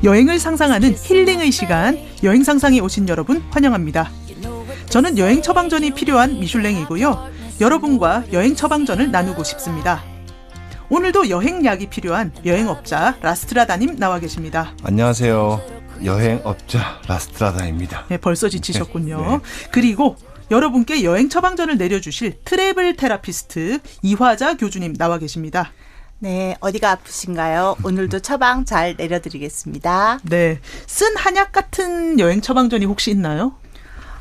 여행을 상상하는 힐링의 시간, 여행 상상에 오신 여러분 환영합니다. 저는 여행 처방전이 필요한 미슐랭이고요. 여러분과 여행 처방전을 나누고 싶습니다. 오늘도 여행약이 필요한 여행업자 라스트라다님 나와 계십니다. 안녕하세요. 여행업자 라스트라다입니다. 네, 벌써 지치셨군요. 네. 그리고 여러분께 여행 처방전을 내려주실 트래블 테라피스트 이화자 교주님 나와 계십니다. 네, 어디가 아프신가요? 오늘도 처방 잘 내려드리겠습니다. 네, 쓴 한약 같은 여행 처방전이 혹시 있나요?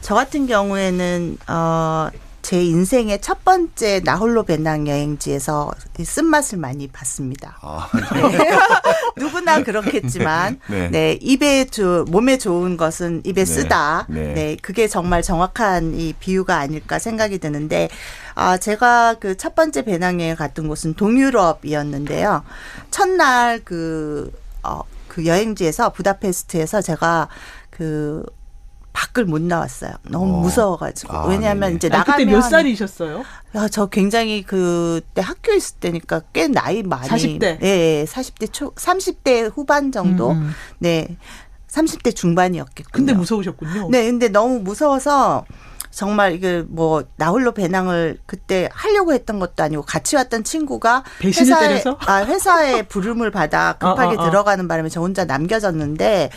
저 같은 경우에는 제 인생의 첫 번째 나홀로 배낭 여행지에서 쓴맛을 많이 봤습니다. 네. 누구나 그렇겠지만, 네, 몸에 좋은 것은 입에 쓰다. 네, 그게 정말 정확한 이 비유가 아닐까 생각이 드는데, 제가 그 첫 번째 배낭여행 갔던 곳은 동유럽이었는데요. 첫날 그 여행지에서 부다페스트에서 제가 밖을 못 나왔어요. 너무 무서워가지고. 왜냐하면 이제 나가면. 그때 몇 살이셨어요? 저 굉장히 그때 학교에 있을 때니까 꽤 나이 많이. 40대? 네, 40대 30대 후반 정도? 네, 30대 중반이었겠군요. 근데 무서우셨군요. 네, 근데 너무 무서워서 정말 이게 뭐 나홀로 배낭을 그때 하려고 했던 것도 아니고 같이 왔던 친구가 회사에 부름을 받아 급하게 들어가는 바람에 저 혼자 남겨졌는데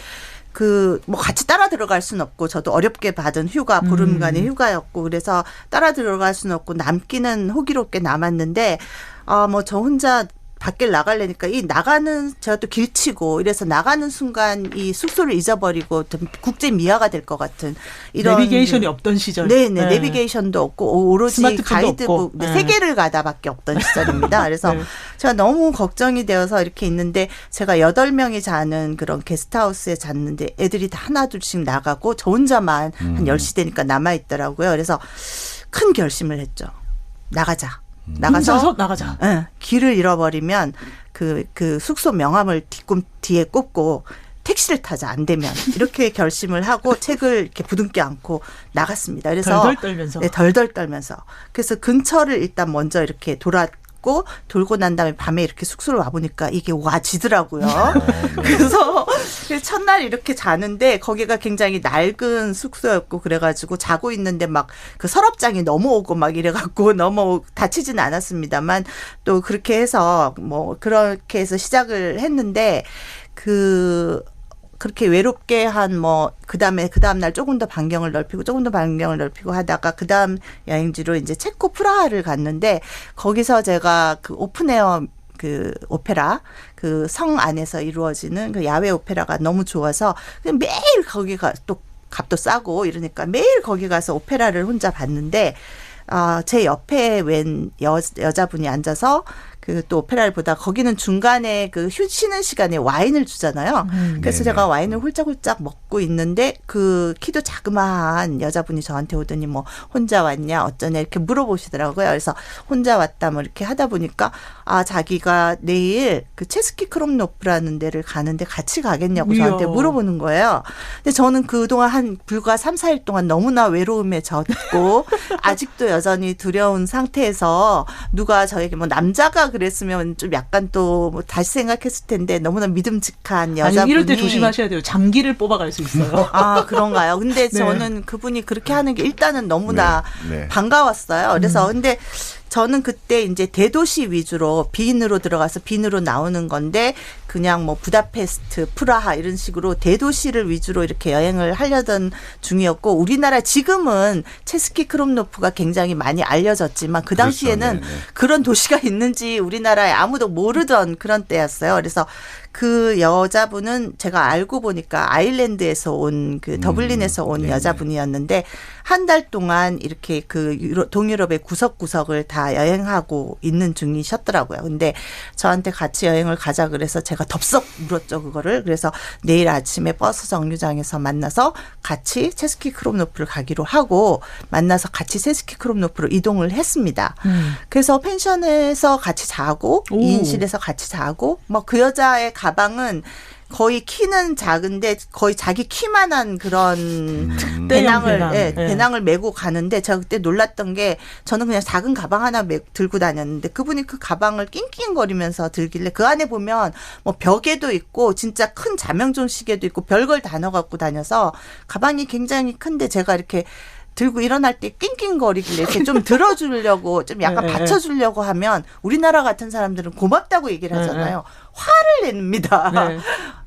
뭐 같이 따라 들어갈 수는 없고 저도 어렵게 받은 보름간의 휴가였고 그래서 따라 들어갈 수는 없고 남기는 호기롭게 남았는데 뭐 저 혼자 밖에 나가려니까 제가 또 길치고 이래서 나가는 순간 이 숙소를 잊어버리고 좀 국제 미아가 될 것 같은 이런 내비게이션이 없던 시절. 네네. 내비게이션도 없고 오로지 가이드북 네. 세계를 가다밖에 없던 시절입니다. 그래서 제가 너무 걱정이 되어서 이렇게 있는데 제가 8명이 자는 그런 게스트하우스에 잤는데 애들이 다 하나둘씩 나가고 저 혼자만 한 10시 되니까 남아있더라고요. 그래서 큰 결심을 했죠. 나가자. 나가서 나가자. 네, 길을 잃어버리면 그 숙소 명함을 뒤에 꽂고 택시를 타자 안 되면 이렇게 결심을 하고 책을 이렇게 부둥켜 안고 나갔습니다. 그래서 덜덜 떨면서. 네, 덜덜 떨면서. 그래서 근처를 일단 먼저 이렇게 돌고 난 다음에 밤에 이렇게 숙소를 와보니까 이게 와지더라고요. 그래서 첫날 이렇게 자는데 거기가 굉장히 낡은 숙소였고 그래가지고 자고 있는데 막 그 서랍장이 넘어오고 막 이래갖고 너무 다치진 않았습니다만 또 그렇게 해서 그렇게 해서 시작을 했는데 그렇게 외롭게 그 다음날 조금 더 반경을 넓히고 하다가 그 다음 여행지로 이제 체코 프라하를 갔는데 거기서 제가 그 오픈에어 그 오페라 그 성 안에서 이루어지는 그 야외 오페라가 너무 좋아서 매일 거기가 또 값도 싸고 이러니까 매일 거기 가서 오페라를 혼자 봤는데 제 옆에 웬 여자분이 앉아서 또 오페라를 보다 거기는 중간에 쉬는 시간에 와인을 주잖아요. 그래서 제가 와인을 훌쩍훌쩍 먹고 있는데 그 키도 자그마한 여자분이 저한테 오더니 뭐 혼자 왔냐 어쩌냐 이렇게 물어보시더라고요. 그래서 혼자 왔다 뭐 이렇게 하다 보니까 자기가 내일 그 체스키 크롬노프라는 데를 가는데 같이 가겠냐고 저한테 물어보는 거예요. 근데 저는 그동안 불과 3, 4일 동안 너무나 외로움에 젖고 아직도 여전히 두려운 상태에서 누가 저에게 남자가 그랬으면 좀 약간 또 다시 생각했을 텐데 너무나 믿음직한 여자분이. 아니, 이럴 때 조심하셔야 돼요. 장기를 뽑아갈 수 있어요. 그런가요? 근데 저는 그분이 그렇게 하는 게 일단은 너무나 반가웠어요. 그래서 근데 저는 그때 이제 대도시 위주로 빈으로 들어가서 빈으로 나오는 건데 그냥 부다페스트, 프라하 이런 식으로 대도시를 위주로 이렇게 여행을 하려던 중이었고 우리나라 지금은 체스키 크롬노프가 굉장히 많이 알려졌지만 그 당시에는 그런 도시가 있는지 우리나라에 아무도 모르던 그런 때였어요. 그래서 그 여자분은 제가 알고 보니까 아일랜드에서 온 더블린에서 온 여자분이었는데 한 달 동안 이렇게 동유럽의 구석구석을 다 여행하고 있는 중이셨더라고요. 근데 저한테 같이 여행을 가자 그래서 제가 덥석 물었죠, 그거를. 그래서 내일 아침에 버스 정류장에서 만나서 같이 체스키 크롬노프를 가기로 하고 만나서 같이 체스키 크롬노프로 이동을 했습니다. 그래서 펜션에서 같이 자고 2인실에서 같이 자고 그 여자의 가방은 거의 키는 작은데 거의 자기 키만한 그런 배낭. 배낭을 예. 배낭을 메고 가는데 제가 그때 놀랐던 게 저는 그냥 작은 가방 하나 들고 다녔는데 그분이 그 가방을 낑낑거리면서 들길래 그 안에 보면 뭐 벽에도 있고 진짜 큰 자명종 시계도 있고 별걸 다 넣어갖고 다녀서 가방이 굉장히 큰데 제가 이렇게 들고 일어날 때 낑낑거리길래 이렇게 좀 들어주려고 좀 약간 받쳐주려고 하면 우리나라 같은 사람들은 고맙다고 얘기를 하잖아요. 화를 냅니다. 네.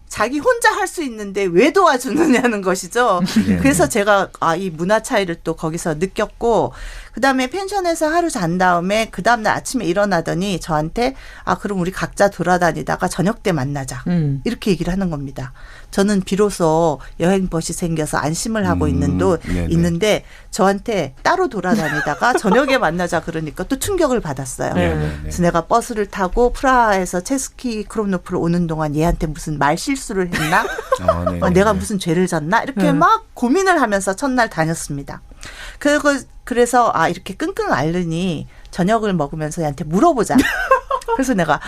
자기 혼자 할 수 있는데 왜 도와주느냐는 것이죠. 그래서 제가 이 문화 차이를 또 거기서 느꼈고 그다음에 펜션에서 하루 잔 다음에 그 다음날 아침에 일어나더니 저한테 그럼 우리 각자 돌아다니다가 저녁 때 만나자. 이렇게 얘기를 하는 겁니다. 저는 비로소 여행벗이 생겨서 안심을 하고 있는데 저한테 따로 돌아다니다가 저녁에 만나자 그러니까 또 충격을 받았어요. 그래서 내가 버스를 타고 프라하에서 체스키 크롬노프를 오는 동안 얘한테 무슨 말 실수를 했나? 내가 무슨 죄를 졌나? 이렇게 막 고민을 하면서 첫날 다녔습니다. 그래서 이렇게 끙끙 앓으니 저녁을 먹으면서 얘한테 물어보자. 그래서 내가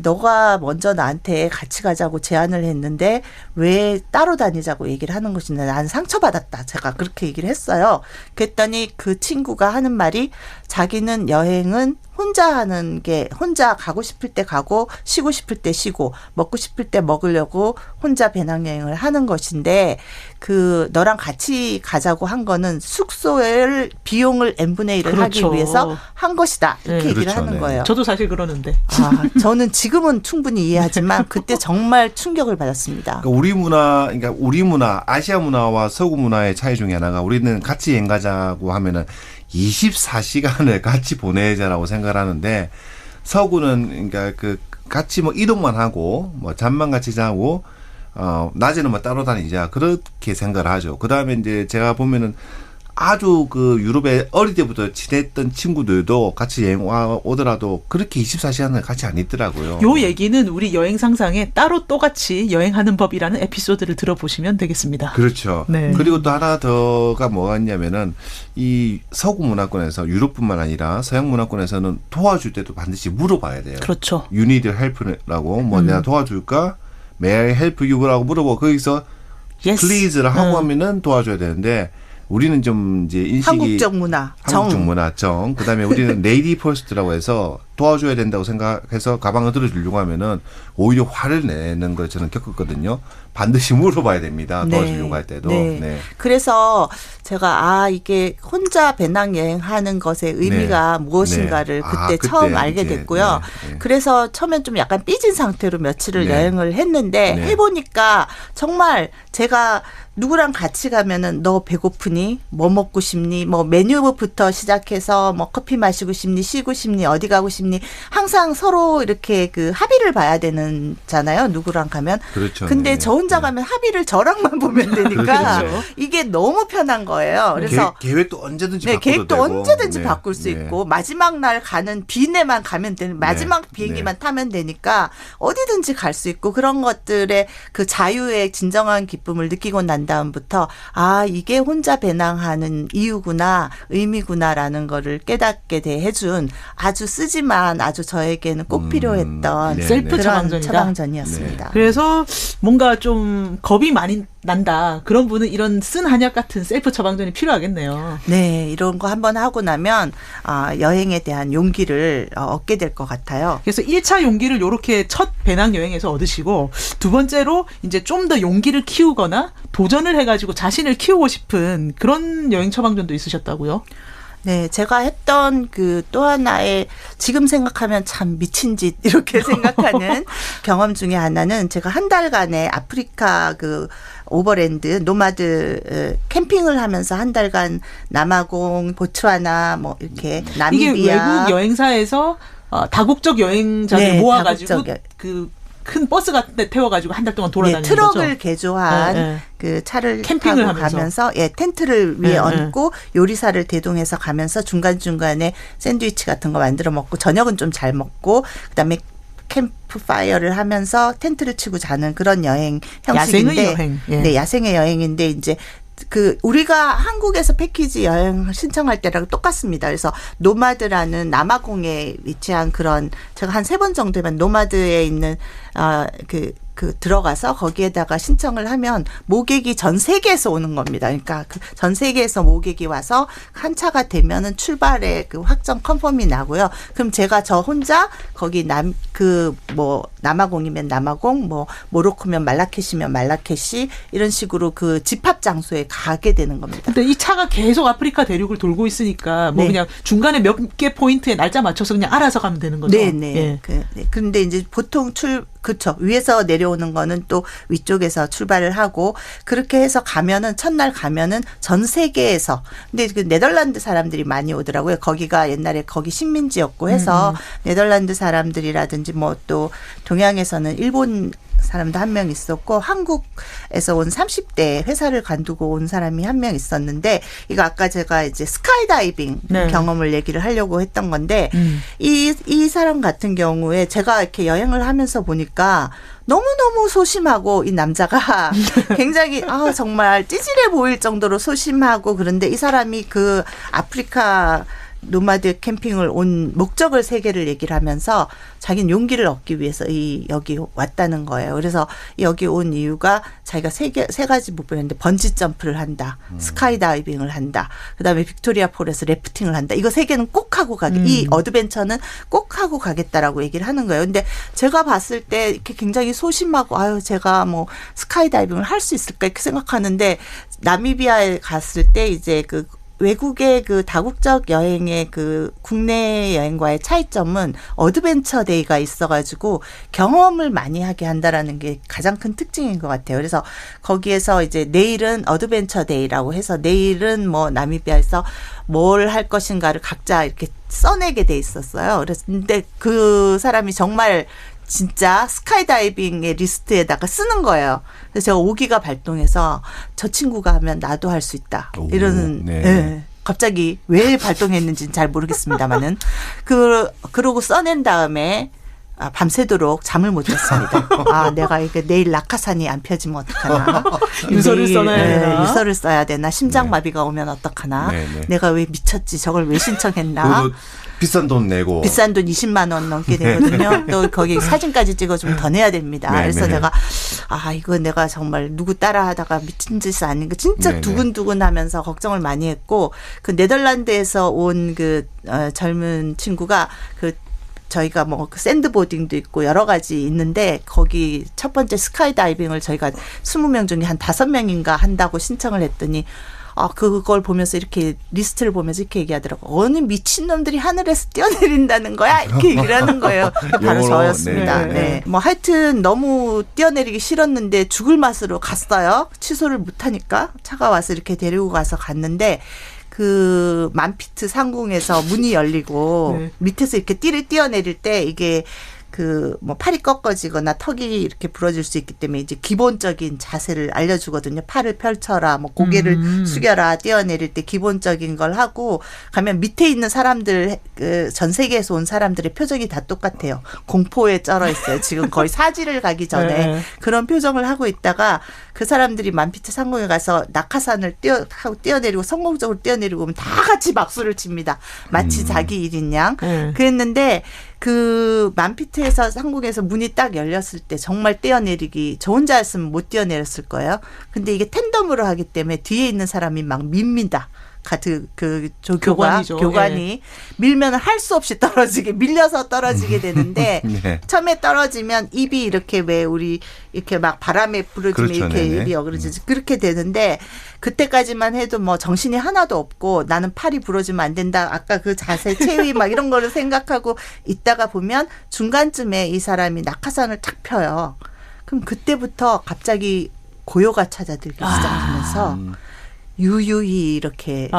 너가 먼저 나한테 같이 가자고 제안을 했는데 왜 따로 다니자고 얘기를 하는 것인데 난 상처받았다. 제가 그렇게 얘기를 했어요. 그랬더니 그 친구가 하는 말이 자기는 여행은 혼자 하는 게 혼자 가고 싶을 때 가고 쉬고 싶을 때 쉬고 먹고 싶을 때 먹으려고 혼자 배낭여행을 하는 것인데 너랑 같이 가자고 한 거는 숙소의 비용을 n분의 1을 하기 위해서 한 것이다. 이렇게 얘기를 하는 거예요. 저도 사실 그러는데. 저는 지금은 충분히 이해하지만 그때 정말 충격을 받았습니다. 그러니까 우리 문화, 아시아 문화와 서구 문화의 차이 중에 하나가 우리는 같이 여행 가자고 하면은 24시간을 같이 보내자라고 생각을 하는데 서구는 그러니까 같이 뭐 이동만 하고 뭐 잠만 같이 자고 낮에는 뭐 따로 다니자 그렇게 생각을 하죠. 그다음에 이제 제가 보면은 아주 유럽에 어릴 때부터 지냈던 친구들도 같이 여행 오더라도 그렇게 24시간을 같이 안 있더라고요. 요 얘기는 우리 여행 상상에 따로 또 같이 여행하는 법이라는 에피소드를 들어보시면 되겠습니다. 그렇죠. 네. 그리고 또 하나 더가 뭐가 있냐면은 이 서구 문화권에서 유럽뿐만 아니라 서양 문화권에서는 도와줄 때도 반드시 물어봐야 돼요. 그렇죠. You need help라고 내가 도와줄까? May I help you라고 물어보고 거기서 Yes. please를 하고 하면은 도와줘야 되는데 우리는 좀 이제 인식이 한국적 문화, 정. 그다음에 우리는 레이디 퍼스트라고 해서 도와줘야 된다고 생각해서 가방을 들어주려고 하면은 오히려 화를 내는 걸 저는 겪었거든요. 반드시 물어봐야 됩니다. 도와주려고 할 때도. 네. 그래서 제가 이게 혼자 배낭 여행하는 것의 의미가 무엇인가를 그때 처음 알게 됐고요. 그래서 처음엔 좀 약간 삐진 상태로 며칠을 여행을 했는데 해보니까 정말 제가 누구랑 같이 가면은 너 배고프니? 뭐 먹고 싶니? 뭐 메뉴부터 시작해서 뭐 커피 마시고 싶니? 쉬고 싶니? 어디 가고 싶니? 항상 서로 이렇게 합의를 봐야 되잖아요. 누구랑 가면. 그렇죠. 근데 저 혼자 가면 합의를 저랑만 보면 되니까 그렇죠. 이게 너무 편한 거예요. 그래서 계획도 언제든지 바꿔도 계획도 되고. 언제든지 바꿀 수 있고 마지막 날 가는 비내만 가면 되는 마지막 비행기만 타면 되니까 어디든지 갈 수 있고 그런 것들의 그 자유의 진정한 기쁨을 느끼고 난 다음부터 이게 혼자 배낭하는 이유구나 의미구나라는 거를 깨닫게 해준 아주 쓰지만 아주 저에게는 꼭 필요했던 셀프 그런 처방전이었습니다. 그래서 뭔가 좀 겁이 많이 난다. 그런 분은 이런 쓴 한약 같은 셀프 처방전이 필요하겠네요. 네. 이런 거 한번 하고 나면 여행에 대한 용기를 얻게 될 것 같아요. 그래서 1차 용기를 이렇게 첫 배낭여행에서 얻으시고 두 번째로 이제 좀 더 용기를 키우거나 도전을 해가지고 자신을 키우고 싶은 그런 여행 처방전도 있으셨다고요? 네, 제가 했던 또 하나의 지금 생각하면 참 미친 짓 이렇게 생각하는 경험 중에 하나는 제가 한 달간의 아프리카 오버랜드 노마드 캠핑을 하면서 한 달간 남아공, 보츠와나 뭐 이렇게 나미비아 이게 외국 여행사에서 다국적 여행자들 모아가지고 큰 버스 같은 데 태워가지고 한 달 동안 돌아다니는 트럭을 거죠. 트럭을 개조한 차를 캠핑을 타고 가면서 텐트를 위에 얹고 요리사를 대동해서 가면서 중간중간에 샌드위치 같은 거 만들어 먹고 저녁은 좀 잘 먹고 그다음에 캠프파이어를 하면서 텐트를 치고 자는 그런 여행 형식인데 야생의 여행. 네, 야생의 여행인데 이제 우리가 한국에서 패키지 여행 신청할 때랑 똑같습니다. 그래서 노마드라는 남아공에 위치한 그런 제가 한 3번 정도면 노마드에 있는 들어가서 거기에다가 신청을 하면 모객이 전 세계에서 오는 겁니다. 그러니까 그 전 세계에서 모객이 와서 한 차가 되면은 출발의 그 확정 컨펌이 나고요. 그럼 제가 저 혼자 거기 남아공이면 남아공, 뭐 모로코면 말라케시면 말라케시 이런 식으로 그 집합 장소에 가게 되는 겁니다. 근데 이 차가 계속 아프리카 대륙을 돌고 있으니까 뭐 네. 그냥 중간에 몇 개 포인트에 날짜 맞춰서 그냥 알아서 가면 되는 거죠. 네네. 예. 그런데 이제 보통 그쵸. 위에서 내려오는 거는 또 위쪽에서 출발을 하고 그렇게 해서 가면은 첫날 가면은 전 세계에서 근데 그 네덜란드 사람들이 많이 오더라고요. 거기가 옛날에 거기 식민지였고 해서 네덜란드 사람들이라든지 뭐 또 동양에서는 일본 사람도 한 명 있었고 한국에서 온 30대 회사를 관두고 온 사람이 한 명 있었는데 이거 아까 제가 이제 스카이다이빙 네. 경험을 얘기를 하려고 했던 건데 이 사람 같은 경우에 제가 이렇게 여행을 하면서 보니까 너무너무 소심하고 이 남자가 굉장히 정말 찌질해 보일 정도로 소심하고 그런데 이 사람이 그 아프리카 노마드 캠핑을 온 목적을 세 개를 얘기를 하면서 자기는 용기를 얻기 위해서 여기 왔다는 거예요. 그래서 여기 온 이유가 자기가 세 가지 목표였는데 번지 점프를 한다. 스카이다이빙을 한다. 그다음에 빅토리아 폴에서 래프팅을 한다. 이거 세 개는 꼭 하고 이 어드벤처는 꼭 하고 가겠다라고 얘기를 하는 거예요. 근데 제가 봤을 때 이렇게 굉장히 소심하고 제가 뭐 스카이다이빙을 할 수 있을까 이렇게 생각하는데 나미비아에 갔을 때 이제 그 외국의 그 다국적 여행의 그 국내 여행과의 차이점은 어드벤처 데이가 있어가지고 경험을 많이 하게 한다라는 게 가장 큰 특징인 것 같아요. 그래서 거기에서 이제 내일은 어드벤처 데이라고 해서 내일은 뭐 나미비아에서 뭘 할 것인가를 각자 이렇게 써내게 돼 있었어요. 그래서 근데 그 사람이 정말 진짜 스카이다이빙의 리스트에다가 쓰는 거예요. 그래서 제가 오기가 발동해서 저 친구가 하면 나도 할 수 있다. 이러는 네. 갑자기 왜 발동했는지는 잘 모르겠습니다만은 그러고 써낸 다음에 밤새도록 잠을 못 잤습니다. 내가 이게 내일 낙하산이 안 펴지면 어떡하나. 유서를 써놔야 되나. 유서를 써야 되나. 심장마비가 오면 어떡하나. 내가 왜 미쳤지. 저걸 왜 신청했나. 비싼 돈 내고. 비싼 돈 20만 원 넘게 되거든요. 또 거기 사진까지 찍어주면 더 내야 됩니다. 그래서 내가 이거 내가 정말 누구 따라하다가 미친 짓이 아닌가 진짜 두근두근 하면서 걱정을 많이 했고 그 네덜란드에서 온 그 젊은 친구가 저희가 뭐 샌드보딩도 있고 여러 가지 있는데 거기 첫 번째 스카이다이빙을 저희가 20명 중에 한 5명인가 한다고 신청을 했더니 그걸 보면서 이렇게 리스트를 보면서 이렇게 얘기하더라고. 어느 미친놈들이 하늘에서 뛰어내린다는 거야? 이렇게 얘기를 하는 거예요. 바로 저였습니다. 네. 뭐 하여튼 너무 뛰어내리기 싫었는데 죽을 맛으로 갔어요. 취소를 못하니까 차가 와서 이렇게 데리고 가서 갔는데 그 만피트 상공에서 문이 열리고 밑에서 이렇게 뛰어내릴 때 이게 뭐 팔이 꺾어지거나 턱이 이렇게 부러질 수 있기 때문에 이제 기본적인 자세를 알려주거든요. 팔을 펼쳐라, 뭐 고개를 숙여라, 뛰어내릴 때 기본적인 걸 하고 가면 밑에 있는 사람들, 전 세계에서 온 사람들의 표정이 다 똑같아요. 공포에 쩔어 있어요. 지금 거의 사지를 가기 전에 그런 표정을 하고 있다가 그 사람들이 만피트 상공에 가서 낙하산을 뛰어내리고 성공적으로 뛰어내리고 오면 다 같이 박수를 칩니다. 마치 자기 일인 양. 그랬는데 그 만피트에서 상공에서 문이 딱 열렸을 때 정말 뛰어내리기 저 혼자였으면 못 뛰어내렸을 거예요. 근데 이게 텐덤으로 하기 때문에 뒤에 있는 사람이 막 밉니다. 교관이 밀면 할 수 없이 밀려서 떨어지게 되는데 처음에 떨어지면 입이 이렇게 왜 우리 이렇게 막 바람에 부러지면 이렇게 입이 어그러지지 그렇게 되는데 그때까지만 해도 뭐 정신이 하나도 없고 나는 팔이 부러지면 안 된다. 아까 그 자세, 체위 막 이런 거를 생각하고 있다가 보면 중간쯤에 이 사람이 낙하산을 탁 펴요. 그럼 그때부터 갑자기 고요가 찾아들기 시작하면서 유유히 이렇게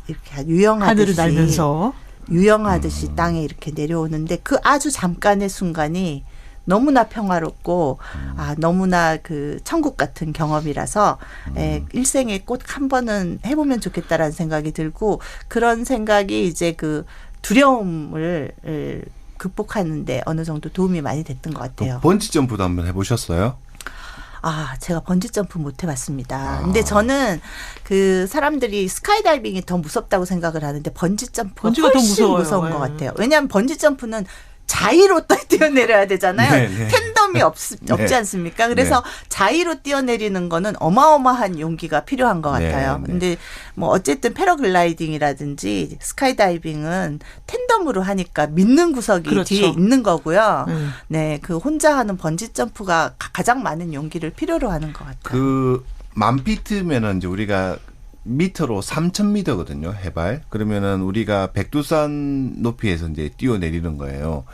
이렇게 유영하듯이 하늘을 날면서 유영하듯이 땅에 이렇게 내려오는데 그 아주 잠깐의 순간이 너무나 평화롭고 너무나 그 천국 같은 경험이라서 일생에 꼭 한 번은 해보면 좋겠다라는 생각이 들고 그런 생각이 이제 그 두려움을 극복하는데 어느 정도 도움이 많이 됐던 것 같아요. 번지 점프도 한번 해보셨어요? 제가 번지점프 못 해봤습니다. 근데 저는 그 사람들이 스카이다이빙이 더 무섭다고 생각을 하는데 번지점프가 훨씬 무서운 것 같아요. 왜냐하면 번지점프는 자의로 뛰어내려야 되잖아요. 네. 텐덤이 없지 네. 않습니까? 그래서 자의로 뛰어내리는 거는 어마어마한 용기가 필요한 것 같아요. 네. 근데 뭐 어쨌든 패러글라이딩이라든지 스카이다이빙은 텐덤으로 하니까 믿는 구석이 그렇죠. 뒤에 있는 거고요. 네, 그 혼자 하는 번지 점프가 가장 많은 용기를 필요로 하는 것 같아요. 그 1000피트면은 이제 우리가 미터로 3000미터거든요, 해발. 그러면은 우리가 백두산 높이에서 이제 뛰어내리는 거예요.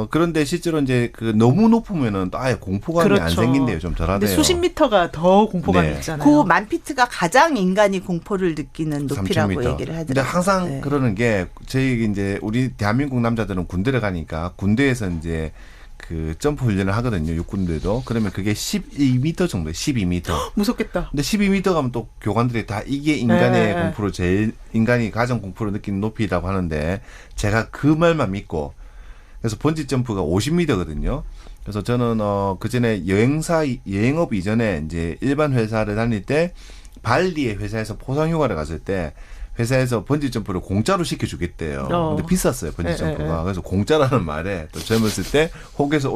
그런데 실제로 이제 그 너무 높으면은 아예 공포감이 안 그렇죠. 생긴대요. 좀 근데 덜하대요. 수십 미터가 더 공포감이 네. 있잖아요. 그 만피트가 가장 인간이 공포를 느끼는 높이라고 3000m. 얘기를 하더라고요. 근데 항상 네. 그러는 게 저희 이제 우리 대한민국 남자들은 군대를 가니까 군대에서 이제 그 점프 훈련을 하거든요. 육군대도. 그러면 그게 12m 정도예요. 12m. 무섭겠다. 근데 12m 가면 또 교관들이 다 이게 인간의 네. 공포로 제일 인간이 가장 공포를 느끼는 높이라고 하는데 제가 그 말만 믿고 그래서 번지 점프가 50m거든요. 그래서 저는 그 전에 여행업 이전에 이제 일반 회사를 다닐 때 발리의 회사에서 포상휴가를 갔을 때 회사에서 번지 점프를 공짜로 시켜주겠대요. 근데 비쌌어요 번지 점프가. 그래서 공짜라는 말에 또 젊었을 때 혹에서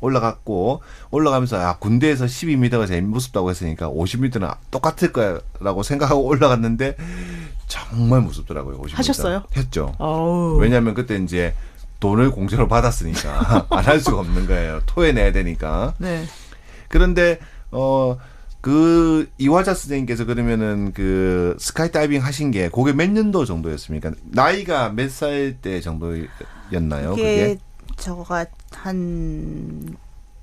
올라갔고 올라가면서 군대에서 12m가 제일 무섭다고 했으니까 50m는 똑같을 거라고 생각하고 올라갔는데 정말 무섭더라고요. 50m. 하셨어요? 했죠. 어우. 왜냐하면 그때 이제 돈을 공짜로 받았으니까 안 할 수가 없는 거예요. 토해내야 되니까. 네. 그런데 그 이화자 선생님께서 그러면은 그 스카이다이빙 하신 게 그게 몇 년도 정도였습니까? 나이가 몇 살 때 정도였나요? 그게 저가 한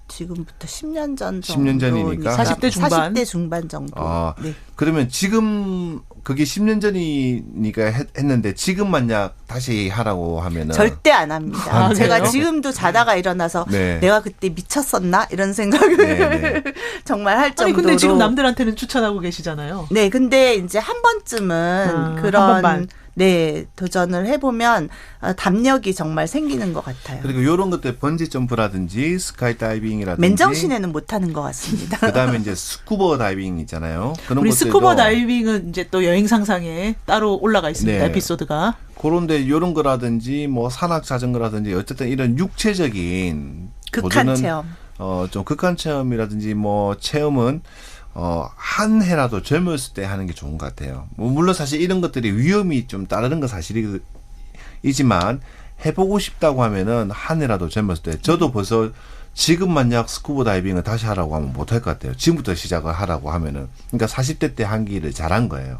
지금부터 10년 전 정도 10년 전이니까 40대 중반? 40대 중반 정도. 아, 네. 그러면 지금 그게 10년 전이니까 했는데 지금 만약 다시 하라고 하면은 절대 안 합니다. 아, 제가 그래요? 지금도 자다가 일어나서 네. 내가 그때 미쳤었나 이런 생각을 네. 정말 할 아니 정도로. 근데 지금 남들한테는 추천하고 계시잖아요. 네, 근데 이제 한 번쯤은 한 그런 번만. 네 도전을 해보면 담력이 정말 생기는 것 같아요. 그리고 이런 것들 번지 점프라든지 스카이다이빙이라든지 맨정신에는 못하는 것 같습니다. 그다음에 이제 스쿠버 다이빙 있잖아요. 그런 우리 것들도 스쿠버 다이빙은 이제 또 여행 상상에 따로 올라가 있습니다. 네. 에피소드가. 그런데 이런 거라든지 뭐 산악 자전거라든지 어쨌든 이런 육체적인 극한 도전은, 체험. 좀 극한 체험이라든지 뭐 체험은 한 해라도 젊었을 때 하는 게 좋은 것 같아요. 뭐 물론 사실 이런 것들이 위험이 좀 따르는 건 사실이지만 해보고 싶다고 하면은 한 해라도 젊었을 때 저도 벌써 지금 만약 스쿠버 다이빙을 다시 하라고 하면 못할 것 같아요. 지금부터 시작을 하라고 하면은 그러니까 40대 때 한 길을 잘한 거예요.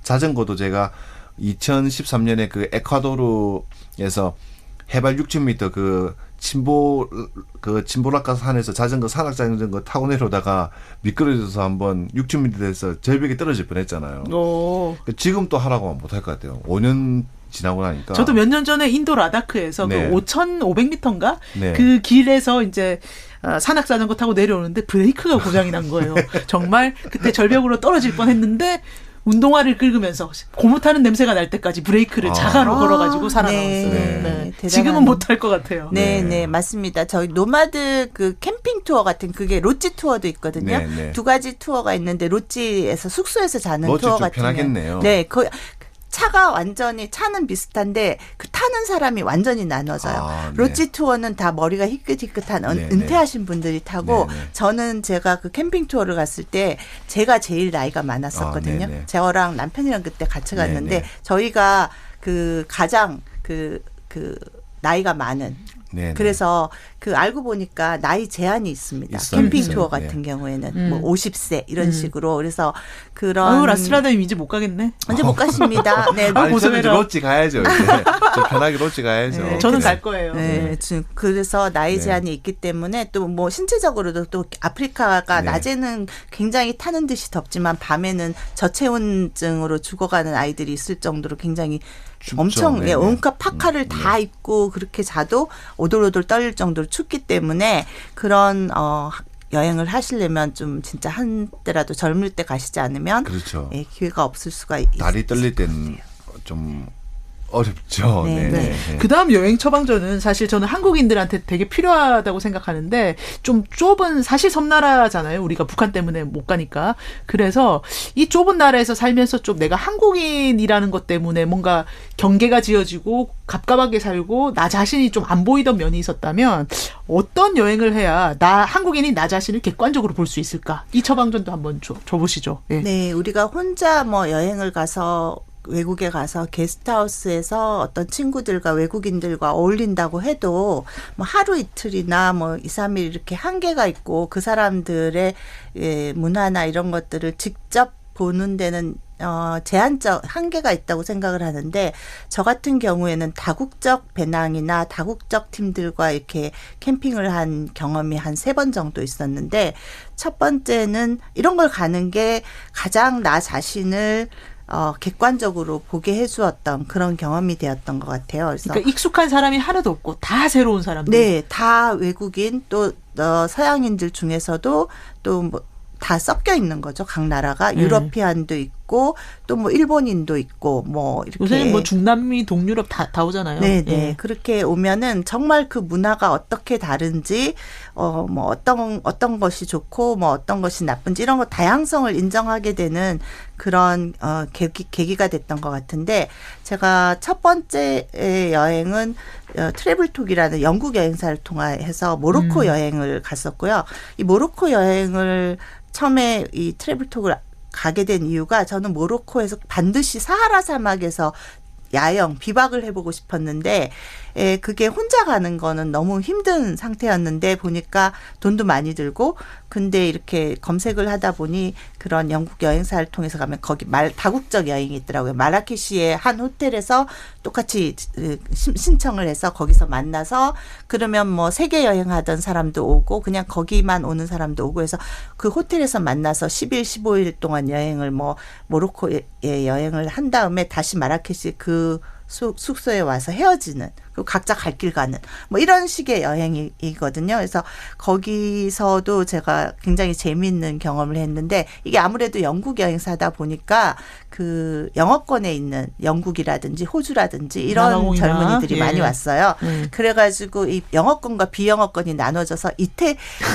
자전거도 제가 2013년에 그 에콰도르에서 해발 6,000m 그 침보라카 산에서 산악 자전거 타고 내려오다가 미끄러져서 한번 6,000m에서 절벽에 떨어질 뻔했잖아요. 오. 지금 또 하라고 하면 못할 것 같아요. 5년 지나고 나니까. 저도 몇 년 전에 인도 라다크에서 네. 그 5,500m인가 네. 그 길에서 이제 산악 자전거 타고 내려오는데 브레이크가 고장이 난 거예요. 정말 그때 절벽으로 떨어질 뻔했는데 운동화를 긁으면서 고무 타는 냄새가 날 때까지 브레이크를 자가로 걸어가지고 살아남았어요. 네. 네. 대단한- 지금은 못할 것 같아요. 네, 네. 네, 맞습니다. 저희 노마드 그 캠핑 투어 같은 그게 로찌 투어도 있거든요. 네, 네. 두 가지 투어가 있는데 로찌에서 숙소에서 자는 로찌 투어 좀 같은 편하겠네요. 네, 그 차가 완전히 차는 비슷한데 그 타는 사람이 완전히 나눠져요. 아, 네. 로찌 투어는 다 머리가 희끗희끗한 네, 은퇴하신 분들이 타고 네, 네. 저는 제가 그 캠핑 투어를 갔을 때 제가 제일 나이가 많았었거든요. 아, 네, 네. 저랑 남편이랑 그때 같이 네, 갔는데 네. 저희가 그 가장 그 나이가 많은 네, 네. 그래서 그 알고 보니까 나이 제한이 있습니다. 있어요, 캠핑 있어요. 투어 네. 같은 경우에는 뭐 50세 이런 식으로 그래서 그런 아유, 라스라다임 이제 못 가겠네. 언제 못 가십니다. 네, 아니, 저는 이제 고생해라. 로찌 가야죠. 이제. 좀 편하게 로찌 가야죠. 네, 저는 그래서- 갈 거예요. 네, 그래서 나이 네. 제한이 있기 때문에 또 뭐 신체적으로도 또 아프리카가 네. 낮에는 굉장히 타는 듯이 덥지만 밤에는 저체온증으로 죽어가는 아이들이 있을 정도로 굉장히 춥죠. 엄청 네네. 온갖 파카를 다 입고 그렇게 자도 오돌오돌 떨릴 정도로 춥기 때문에 그런 여행을 하시려면 좀 진짜 한때라도 젊을 때 가시지 않으면 그렇죠. 예, 기회가 없을 수가 다리 떨릴 있을 것 때는 같아요. 좀 어렵죠. 네. 네. 네. 네. 그다음 여행 처방전은 사실 저는 한국인들한테 되게 필요하다고 생각하는데 좀 좁은 사실 섬나라잖아요. 우리가 북한 때문에 못 가니까. 그래서 이 좁은 나라에서 살면서 좀 내가 한국인이라는 것 때문에 뭔가 경계가 지어지고 갑갑하게 살고 나 자신이 좀 안 보이던 면이 있었다면 어떤 여행을 해야 나 한국인이 나 자신을 객관적으로 볼 수 있을까? 이 처방전도 한번 줘보시죠. 예. 네, 우리가 혼자 뭐 여행을 가서 외국에 가서 게스트하우스에서 어떤 친구들과 외국인들과 어울린다고 해도 뭐 하루 이틀이나 뭐 2, 3일 이렇게 한계가 있고 그 사람들의 문화나 이런 것들을 직접 보는 데는 제한적 한계가 있다고 생각을 하는데 저 같은 경우에는 다국적 배낭이나 다국적 팀들과 이렇게 캠핑을 한 경험이 한 3번 정도 있었는데 첫 번째는 이런 걸 가는 게 가장 나 자신을 객관적으로 보게 해주었던 그런 경험이 되었던 것 같아요. 그래서 그러니까 익숙한 사람이 하나도 없고 다 새로운 사람들. 네, 다 외국인 또 서양인들 중에서도 또 뭐 다 섞여 있는 거죠. 각 나라가 유러피안도 있고 또 뭐 일본인도 있고 뭐 이렇게 요새는 뭐 중남미, 동유럽 다 오잖아요. 네, 예. 네. 그렇게 오면은 정말 그 문화가 어떻게 다른지 뭐 어떤 것이 좋고 뭐 어떤 것이 나쁜지 이런 거 다양성을 인정하게 되는 그런 계기가 됐던 것 같은데 제가 첫 번째 여행은 트래블톡이라는 영국 여행사를 통해서 모로코 여행을 갔었고요. 이 모로코 여행을 처음에 이 트래블톡을 가게 된 이유가 저는 모로코에서 반드시 사하라 사막에서 야영, 비박을 해보고 싶었는데 그게 혼자 가는 거는 너무 힘든 상태였는데 보니까 돈도 많이 들고 근데 이렇게 검색을 하다 보니 그런 영국 여행사를 통해서 가면 거기 다국적 여행이 있더라고요. 마라케시의 한 호텔에서 똑같이 신청을 해서 거기서 만나서 그러면 뭐 세계 여행하던 사람도 오고 그냥 거기만 오는 사람도 오고 해서 그 호텔에서 만나서 10일, 15일 동안 여행을 뭐 모로코에 여행을 한 다음에 다시 마라케시 그 숙소에 와서 헤어지는 그리고 각자 갈 길 가는 뭐 이런 식의 여행이거든요. 그래서 거기서도 제가 굉장히 재미있는 경험을 했는데 이게 아무래도 영국 여행사다 보니까 그 영어권에 있는 영국이라든지 호주라든지 이런 남아공이나. 젊은이들이 예. 많이 왔어요. 그래가지고 이 영어권과 비영어권이 나눠져서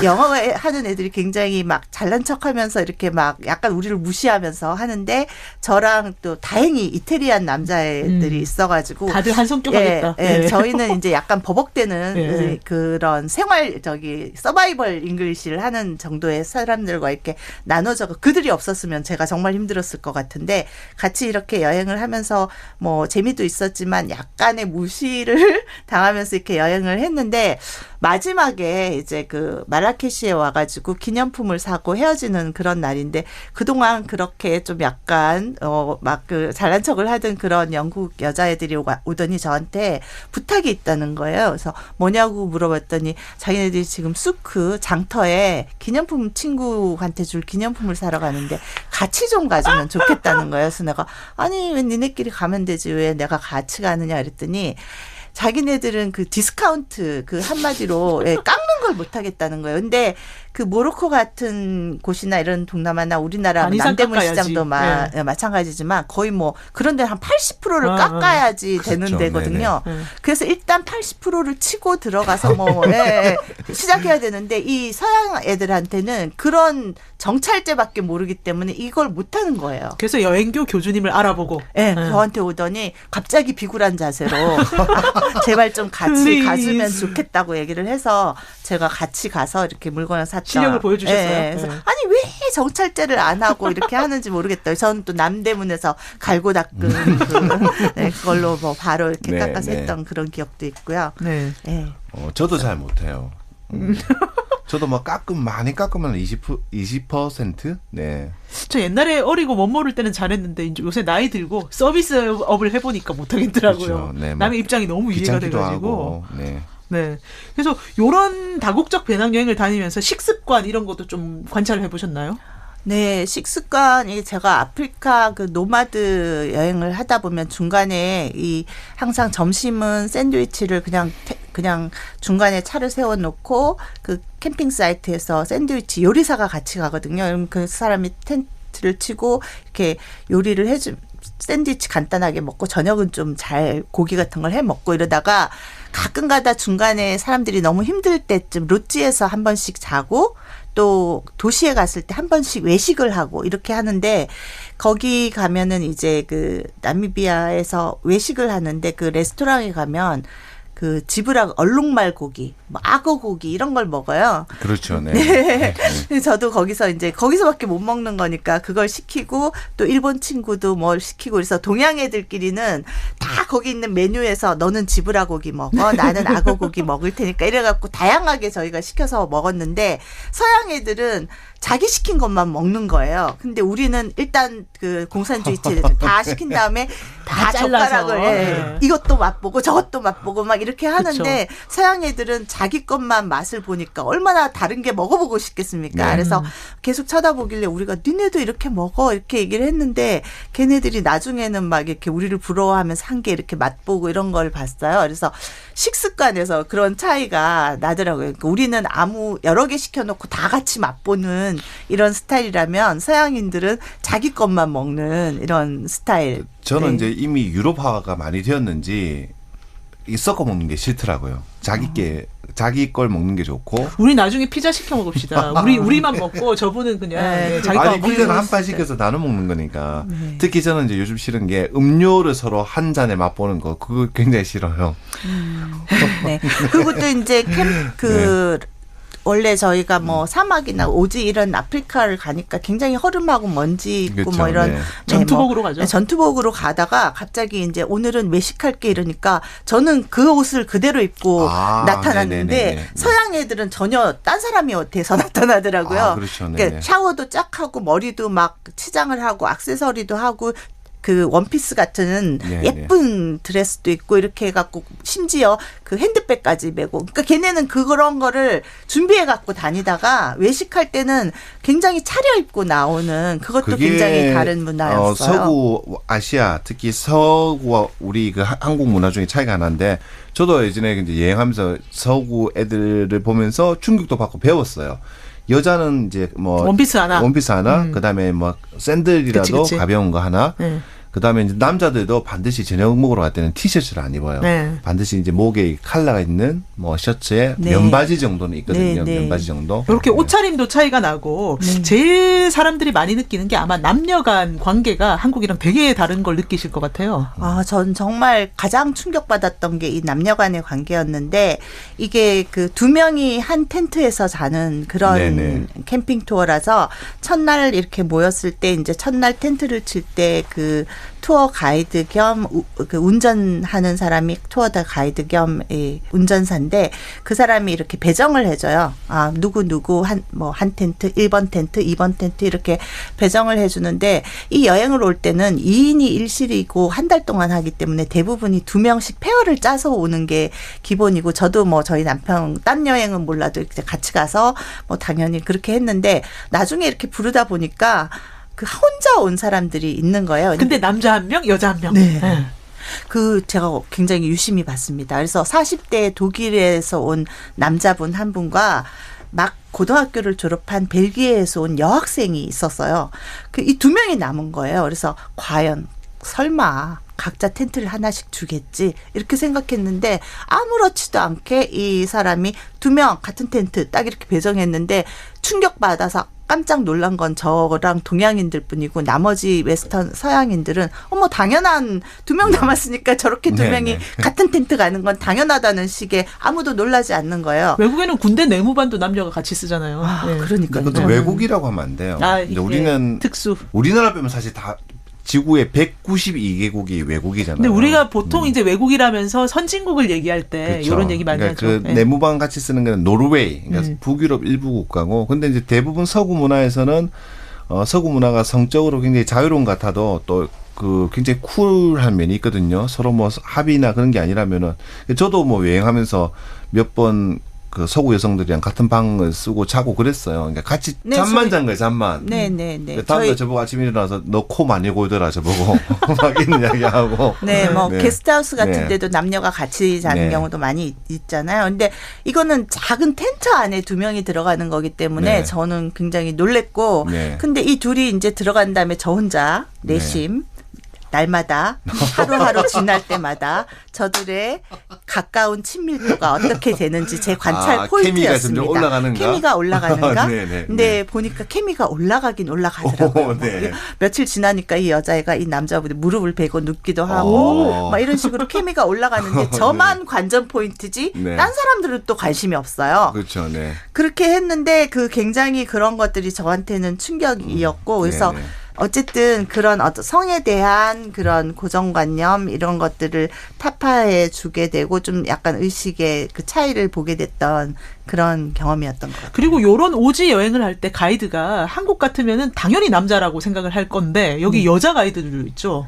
영어 하는 애들이 굉장히 막 잘난 척하면서 이렇게 막 약간 우리를 무시하면서 하는데 저랑 또 다행히 이태리안 남자애들이 있어가지고 다들 한 성격 하겠다. 예. 저희는 이제 약간 버벅대는 예. 그런 서바이벌 잉글리시를 하는 정도의 사람들과 이렇게 나눠져 그들이 없었으면 제가 정말 힘들었을 것 같은데 같이 이렇게 여행을 하면서 뭐 재미도 있었지만 약간의 무시를 당하면서 이렇게 여행을 했는데 마지막에 이제 그 마라케시에 와가지고 기념품을 사고 헤어지는 그런 날인데 그동안 그렇게 좀 약간 막 그 잘난 척을 하던 그런 영국 여자애들이 오더니 저한테 부탁이 있다는 거예요. 그래서 뭐냐고 물어봤더니 자기네들이 지금 수크 장터에 기념품 친구한테 줄 기념품을 사러 가는데 같이 좀 가주면 좋겠다는 거예요. 그래서 내가 아니 왜 니네끼리 가면 되지 왜 내가 같이 가느냐 그랬더니 자기네들은 그 디스카운트 그 한마디로 깎는 걸 못하겠다는 거예요. 근데 그 모로코 같은 곳이나 이런 동남아나 우리나라 남대문 시장도 마찬가지지만 거의 뭐 그런 데는 한 80%를 깎아야지 되는 그렇죠. 데거든요. 그래서 일단 80%를 치고 들어가서 뭐 시작해야 되는데 이 서양 애들한테는 그런 정찰제밖에 모르기 때문에 이걸 못하는 거예요. 그래서 여행교 교주님을 알아보고 저한테 오더니 갑자기 비굴한 자세로 제발 좀 같이 가주면 좋겠다고 얘기를 해서 제가 같이 가서 이렇게 물건을 샀죠. 실력을 보여주셨어요. 그래서 아니 왜 정찰제를 안 하고 이렇게 하는지 모르겠다. 저는 또 남대문에서 갈고 닦은 그걸로 뭐 바로 이렇게 깎아서 했던 그런 기억도 있고요. 네. 저도 잘 못해요. 저도 뭐 많이 깎으면 20%? 네. 저 옛날에 어리고 못 모를 때는 잘했는데 이제 요새 나이 들고 서비스업을 해보니까 못하겠더라고요. 그렇죠. 네, 남의 입장이 너무 이해가 돼가지고. 하고, 네. 네. 그래서 요런 다국적 배낭여행을 다니면서 식습관 이런 것도 좀 관찰을 해보셨나요? 네, 식습관이 제가 아프리카 그 노마드 여행을 하다 보면 중간에 항상 점심은 샌드위치를 그냥 중간에 차를 세워놓고 그 캠핑 사이트에서 샌드위치 요리사가 같이 가거든요. 그럼 그 사람이 샌드위치를 치고 이렇게 요리를 샌드위치 간단하게 먹고 저녁은 좀 잘 고기 같은 걸 해 먹고 이러다가 가끔가다 중간에 사람들이 너무 힘들 때쯤 롯지에서 한 번씩 자고 또 도시에 갔을 때 한 번씩 외식을 하고 이렇게 하는데 거기 가면은 이제 그 나미비아에서 외식을 하는데 그 레스토랑에 가면 그 지브라 얼룩말 고기, 뭐 악어 고기 이런 걸 먹어요. 그렇죠. 네. 네. 저도 거기서밖에 못 먹는 거니까 그걸 시키고 또 일본 친구도 뭘 시키고 그래서 동양 애들끼리는 다 거기 있는 메뉴에서 너는 지브라 고기 먹어, 나는 악어 고기 먹을 테니까 이래갖고 다양하게 저희가 시켜서 먹었는데 서양 애들은 자기 시킨 것만 먹는 거예요. 근데 우리는 일단 그 공산주의체 다 시킨 다음에 다 잘라서. 젓가락을 네. 이것도 맛보고 저것도 맛보고 막 이렇게 하는데 그쵸. 서양 애들은 자기 것만 맛을 보니까 얼마나 다른 게 먹어보고 싶겠습니까? 네. 그래서 계속 쳐다보길래 우리가 니네도 이렇게 먹어 이렇게 얘기를 했는데 걔네들이 나중에는 막 이렇게 우리를 부러워하면서 한 게 이렇게 맛보고 이런 걸 봤어요. 그래서 식습관에서 그런 차이가 나더라고요. 그러니까 우리는 여러 개 시켜놓고 다 같이 맛보는 이런 스타일이라면 서양인들은 자기 것만 먹는 이런 스타일. 저는 네. 이제 이미 유럽화가 많이 되었는지 이 섞어 먹는 게 싫더라고요. 자기 걸 먹는 게 좋고. 우리 나중에 피자 시켜 먹읍시다. 우리만 먹고 저분은 그냥 네. 자기 거 아니 안 먹는 피자는 거. 한 판 시켜서 나눠 먹는 거니까. 네. 특히 저는 이제 요즘 싫은 게 음료를 서로 한 잔에 맛보는 거 그거 굉장히 싫어요. 네. 그리고 또 이제 원래 저희가 뭐 사막이나 오지 이런 아프리카를 가니까 굉장히 허름하고 먼지 있고 그렇죠. 뭐 이런 네. 전투복으로 가죠. 전투복으로 가다가 갑자기 이제 오늘은 외식할게 이러니까 저는 그 옷을 그대로 입고 나타났는데 네네네. 서양 애들은 전혀 딴 사람이 돼서 나타나더라고요. 아, 그렇죠. 네네. 그러니까 샤워도 쫙 하고 머리도 막 치장을 하고 액세서리도 하고 그 원피스 같은 네, 예쁜 드레스도 입고 이렇게 해갖고 심지어 그 핸드백까지 메고 그러니까 걔네는 그런 거를 준비해 갖고 다니다가 외식할 때는 굉장히 차려입고 나오는 그것도 그게 굉장히 다른 문화였어요. 서구 아시아 특히 서구와 우리 그 한국 문화 중에 차이가 나는데 저도 예전에 이제 여행하면서 서구 애들을 보면서 충격도 받고 배웠어요. 여자는 이제 뭐 원피스 하나. 그다음에 뭐 샌들이라도 그치. 가벼운 거 하나. 네. 그다음에 이제 남자들도 반드시 저녁 먹으러 갈 때는 티셔츠를 안 입어요. 네. 반드시 이제 목에 칼라가 있는 뭐 셔츠에 네. 면바지 정도는 있거든요. 네, 네. 면바지 정도. 이렇게 네. 옷차림도 차이가 나고 제일 사람들이 많이 느끼는 게 아마 남녀 간 관계가 한국이랑 되게 다른 걸 느끼실 것 같아요. 전 정말 가장 충격받았던 게 이 남녀 간의 관계였는데 이게 그 두 명이 한 텐트에서 자는 그런 네네. 캠핑 투어라서 첫날 이렇게 모였을 때 이제 첫날 텐트를 칠 때 그 투어 가이드 겸 그 운전하는 사람이 투어 가이드 겸 운전사인데 그 사람이 이렇게 배정을 해줘요. 누구 한 텐트, 1번 텐트, 2번 텐트 이렇게 배정을 해주는데 이 여행을 올 때는 2인이 1실이고 한 달 동안 하기 때문에 대부분이 2명씩 페어를 짜서 오는 게 기본이고 저도 뭐 저희 남편 딴 여행은 몰라도 이제 같이 가서 뭐 당연히 그렇게 했는데 나중에 이렇게 부르다 보니까 그 혼자 온 사람들이 있는 거예요. 근데 남자 한 명, 여자 한 명. 네. 제가 굉장히 유심히 봤습니다. 그래서 40대 독일에서 온 남자분 한 분과 막 고등학교를 졸업한 벨기에에서 온 여학생이 있었어요. 이 두 명이 남은 거예요. 그래서 과연 설마 각자 텐트를 하나씩 주겠지 이렇게 생각했는데 아무렇지도 않게 이 사람이 2명 같은 텐트 딱 이렇게 배정했는데 충격받아서 깜짝 놀란 건 저랑 동양인들 뿐이고 나머지 웨스턴 서양인들은 당연한 2명 남았으니까 저렇게 2명이 같은 텐트 가는 건 당연하다는 식의 아무도 놀라지 않는 거예요. 외국에는 군대 내무반도 남녀가 같이 쓰잖아요. 네. 그러니까요. 그것도 외국이라고 하면 안 돼요. 근데 우리는 특수. 우리나라 빼면 사실 다 지구의 192개국이 외국이잖아요. 근데 우리가 보통 이제 외국이라면서 선진국을 얘기할 때 그렇죠. 이런 얘기 많이 그러니까 하죠. 그 내무반 같이 쓰는 건 노르웨이, 그러니까 북유럽 일부 국가고, 근데 이제 대부분 서구 문화에서는 서구 문화가 성적으로 굉장히 자유로운 것 같아도 또 그 굉장히 쿨한 면이 있거든요. 서로 뭐 합의나 그런 게 아니라면은 저도 뭐 여행하면서 몇 번 그 서구 여성들이랑 같은 방을 쓰고 자고 그랬어요. 그러니까 같이 네, 잠만 잔 거예요, 잠만. 네네네. 다음날 저보고 아침에 일어나서 너 코 많이 고이더라 저보고 막 이런 이야기하고. 네, 뭐 네. 게스트하우스 같은 네. 데도 남녀가 같이 자는 네. 경우도 많이 있잖아요. 근데 이거는 작은 텐트 안에 2명이 들어가는 거기 때문에 네. 저는 굉장히 놀랬고, 네. 근데 이 둘이 이제 들어간 다음에 저 혼자 내심 날마다 하루하루 지날 때마다 저들의 가까운 친밀도가 어떻게 되는지 제 관찰 포인트였습니다. 케미가 점점 올라가는가? 케미가 올라가는가? 네네. 근데 보니까 케미가 올라가긴 올라가더라고요. 오, 네. 며칠 지나니까 이 여자애가 이 남자분이 무릎을 베고 눕기도 하고 막 이런 식으로 케미가 올라가는데 저만 관전 포인트지 네. 딴 사람들은 또 관심이 없어요. 그렇죠, 네. 그렇게 했는데 그 굉장히 그런 것들이 저한테는 충격이었고 그래서 네네. 어쨌든 그런 어떤 성에 대한 그런 고정관념 이런 것들을 타파해 주게 되고 좀 약간 의식의 그 차이를 보게 됐던 그런 경험이었던 것 같아요. 그리고 요런 오지 여행을 할 때 가이드가 한국 같으면은 당연히 남자라고 생각을 할 건데 여기 여자 가이드들도 있죠.